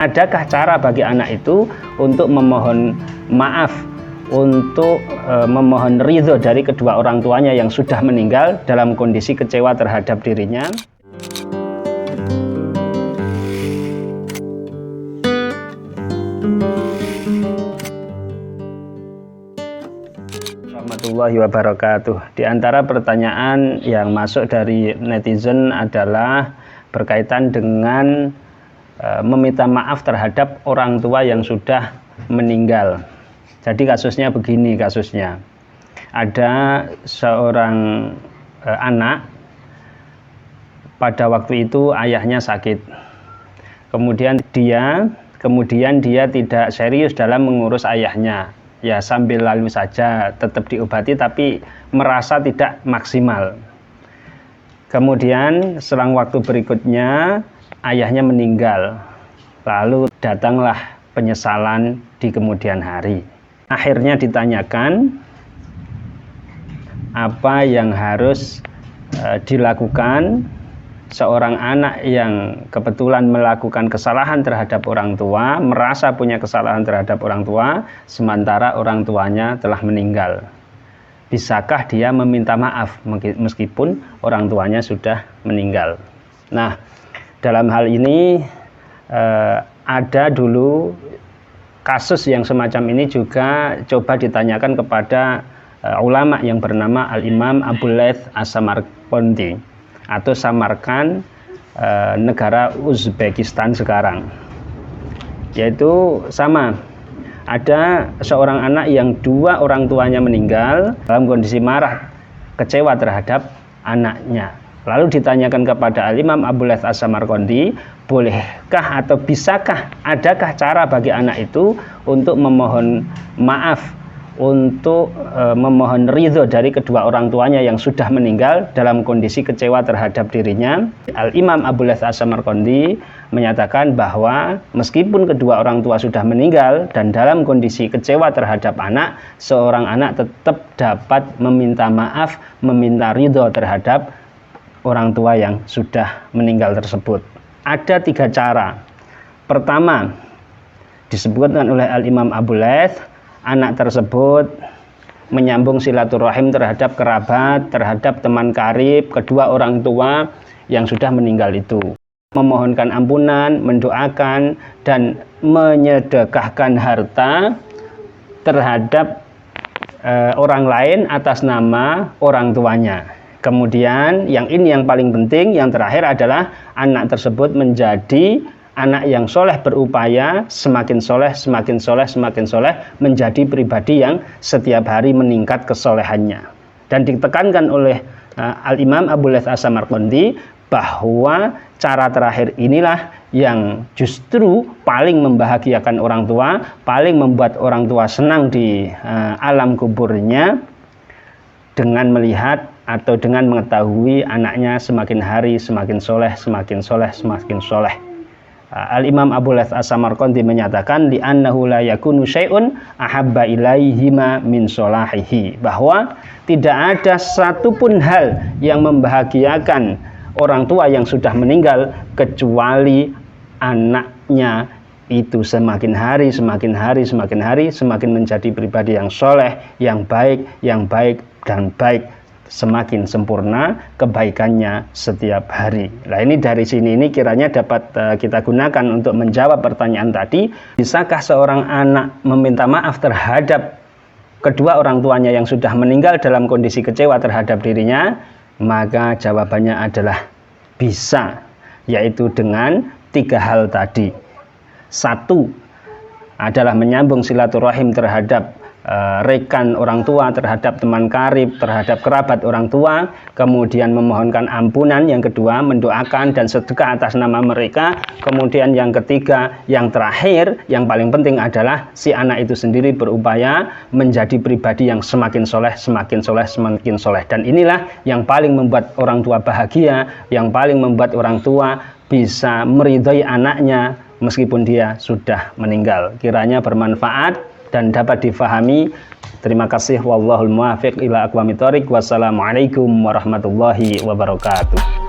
Adakah cara bagi anak itu untuk memohon maaf, untuk memohon ridho dari kedua orang tuanya yang sudah meninggal dalam kondisi kecewa terhadap dirinya? Warahmatullahi wabarakatuh. Di antara pertanyaan yang masuk dari netizen adalah berkaitan dengan meminta maaf terhadap orang tua yang sudah meninggal. Jadi kasusnya begini, ada seorang anak, pada waktu itu ayahnya sakit, kemudian dia tidak serius dalam mengurus ayahnya, ya sambil lalu saja tetap diobati tapi merasa tidak maksimal. Kemudian selang waktu berikutnya ayahnya meninggal, lalu datanglah penyesalan di kemudian hari. Akhirnya ditanyakan apa yang harus dilakukan seorang anak yang kebetulan melakukan kesalahan terhadap orang tua, merasa punya kesalahan terhadap orang tua, sementara orang tuanya telah meninggal. Bisakah dia meminta maaf meskipun orang tuanya sudah meninggal? Nah, dalam hal ini ada dulu kasus yang semacam ini juga coba ditanyakan kepada ulama yang bernama Al-Imam Abu Layth As-Samarqandi atau Samarkand, negara Uzbekistan sekarang. Yaitu sama, ada seorang anak yang dua orang tuanya meninggal dalam kondisi marah, kecewa terhadap anaknya. Lalu ditanyakan kepada Al-Imam Abu Layth As-Samarqandi, bolehkah atau bisakah, adakah cara bagi anak itu untuk memohon maaf, untuk memohon ridho dari kedua orang tuanya yang sudah meninggal dalam kondisi kecewa terhadap dirinya? Al-Imam Abu Layth As-Samarqandi menyatakan bahwa meskipun kedua orang tua sudah meninggal dan dalam kondisi kecewa terhadap anak, seorang anak tetap dapat meminta maaf, meminta ridho terhadap orang tua yang sudah meninggal tersebut. Ada tiga cara. Pertama, disebutkan oleh Al-Imam Abu Layth, anak tersebut menyambung silaturahim terhadap kerabat, terhadap teman karib kedua orang tua yang sudah meninggal itu, memohonkan ampunan, mendoakan, dan menyedekahkan harta terhadap orang lain atas nama orang tuanya. Kemudian yang paling penting, yang terakhir adalah anak tersebut menjadi anak yang soleh, berupaya semakin soleh, menjadi pribadi yang setiap hari meningkat kesolehannya. Dan ditekankan oleh Al-Imam Abu Layth As-Samarqandi bahwa cara terakhir inilah yang justru paling membahagiakan orang tua, paling membuat orang tua senang di alam kuburnya, dengan melihat atau dengan mengetahui anaknya semakin hari semakin soleh. Al-Imam Abu Layth As-Samarqandi menyatakan li'annahu la yakunu syai'un ahabba ilaihima min solahihi, bahwa tidak ada satupun hal yang membahagiakan orang tua yang sudah meninggal kecuali anaknya itu semakin hari semakin menjadi pribadi yang soleh, yang baik dan baik, semakin sempurna kebaikannya setiap hari. Nah, ini dari sini ini kiranya dapat kita gunakan untuk menjawab pertanyaan tadi, bisakah seorang anak meminta maaf terhadap kedua orang tuanya yang sudah meninggal dalam kondisi kecewa terhadap dirinya? Maka jawabannya adalah bisa, yaitu dengan tiga hal tadi. Satu adalah menyambung silaturahim terhadap rekan orang tua, terhadap teman karib, terhadap kerabat orang tua, kemudian memohonkan ampunan. Yang kedua, mendoakan dan sedekah atas nama mereka. Kemudian yang ketiga, yang terakhir, yang paling penting adalah si anak itu sendiri berupaya menjadi pribadi yang semakin soleh. Dan inilah yang paling membuat orang tua bahagia, yang paling membuat orang tua bisa meridhai anaknya meskipun dia sudah meninggal. Kiranya bermanfaat dan dapat difahami. Terima kasih. Wallahul muwaffiq ila aqwamit thoriq. Wassalamualaikum warahmatullahi wabarakatuh.